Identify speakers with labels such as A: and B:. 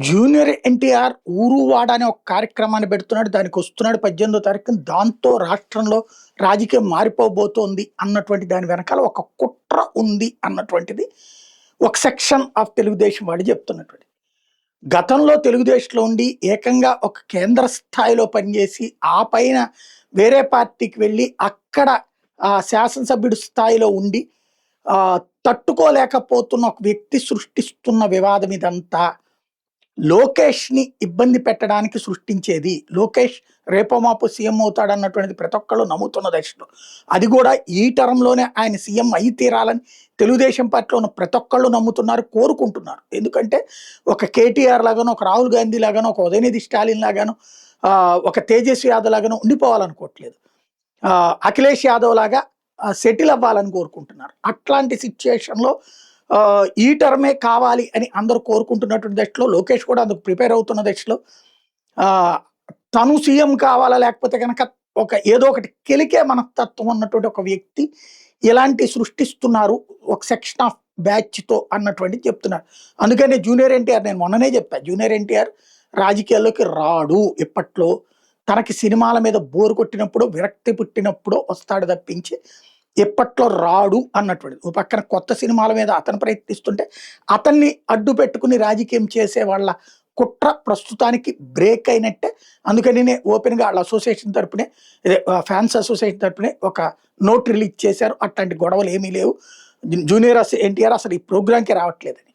A: Junior NTR ఊరువాడ అనే ఒక కార్యక్రమాన్ని పెడుతున్నాడు. దానికి వస్తున్నాడు 18వ తారీఖున. దాంతో రాష్ట్రంలో రాజకీయం మారిపోబోతోంది అన్నటువంటి దాని వెనకాల ఒక కుట్ర ఉంది అన్నటువంటిది ఒక సెక్షన్ ఆఫ్ తెలుగుదేశం వాడు చెప్తున్నటువంటి. గతంలో తెలుగుదేశంలో ఉండి ఏకంగా ఒక కేంద్ర స్థాయిలో పనిచేసి ఆ పైన వేరే పార్టీకి వెళ్ళి అక్కడ శాసనసభ్యుడి స్థాయిలో ఉండి తట్టుకోలేకపోతున్న ఒక వ్యక్తి సృష్టిస్తున్న వివాదం ఇదంతా. లోకేష్‌ని ఇబ్బంది పెట్టడానికి సృష్టించేది. లోకేష్ రేపో మాపో సీఎం అవుతాడన్నటువంటిది ప్రతి ఒక్కళ్ళు నమ్ముతున్న దశలో. అది కూడా ఈ టర్మ్‌లోనే ఆయన సీఎం అయి తీరాలని తెలుగుదేశం పార్టీలో ఉన్న ప్రతి ఒక్కళ్ళు నమ్ముతున్నారు, కోరుకుంటున్నారు. ఎందుకంటే ఒక కేటీఆర్ లాగానో, ఒక రాహుల్ గాంధీ లాగానో, ఒక ఉదయనిధి స్టాలిన్ లాగానో, ఒక తేజస్వి యాదవ్ లాగానో ఉండిపోవాలనుకోవట్లేదు. అఖిలేష్ యాదవ్ లాగా సెటిల్ అవ్వాలని కోరుకుంటున్నారు. అట్లాంటి సిచ్యుయేషన్‌లో ఈ టర్మే కావాలి అని అందరూ కోరుకుంటున్నటువంటి దశలో లోకేష్ కూడా అందుకు ప్రిపేర్ అవుతున్న దశలో తను సీఎం కావాలా, లేకపోతే కనుక ఏదో ఒకటి కెలికే మనస్తత్వం ఉన్నటువంటి ఒక వ్యక్తి ఇలాంటి సృష్టిస్తున్నారు ఒక సెక్షన్ ఆఫ్ బ్యాచ్‌తో అన్నటువంటిది చెప్తున్నారు. అందుకనే జూనియర్ ఎన్టీఆర్, నేను మొన్ననే చెప్పా, జూనియర్ ఎన్టీఆర్ రాజకీయాల్లోకి రాడు. ఇప్పట్లో తనకి సినిమాల మీద బోరు కొట్టినప్పుడు, విరక్తి పుట్టినప్పుడు వస్తాడు తప్పించి ఎప్పట్లో రాడు అన్నటువంటిది. ఓ పక్కన కొత్త సినిమాల మీద అతను ప్రయత్నిస్తుంటే అతన్ని అడ్డు పెట్టుకుని రాజకీయం చేసే వాళ్ళ కుట్ర ప్రస్తుతానికి బ్రేక్ అయినట్టే. అందుకని ఓపెన్గా వాళ్ళ అసోసియేషన్ తరపునే, ఫ్యాన్స్ అసోసియేషన్ తరపునే ఒక నోట్ రిలీజ్ చేశారు. అట్లాంటి గొడవలు ఏమీ లేవు. జూనియర్ ఎన్టీఆర్ అసలు ఈ ప్రోగ్రాంకే రావట్లేదని.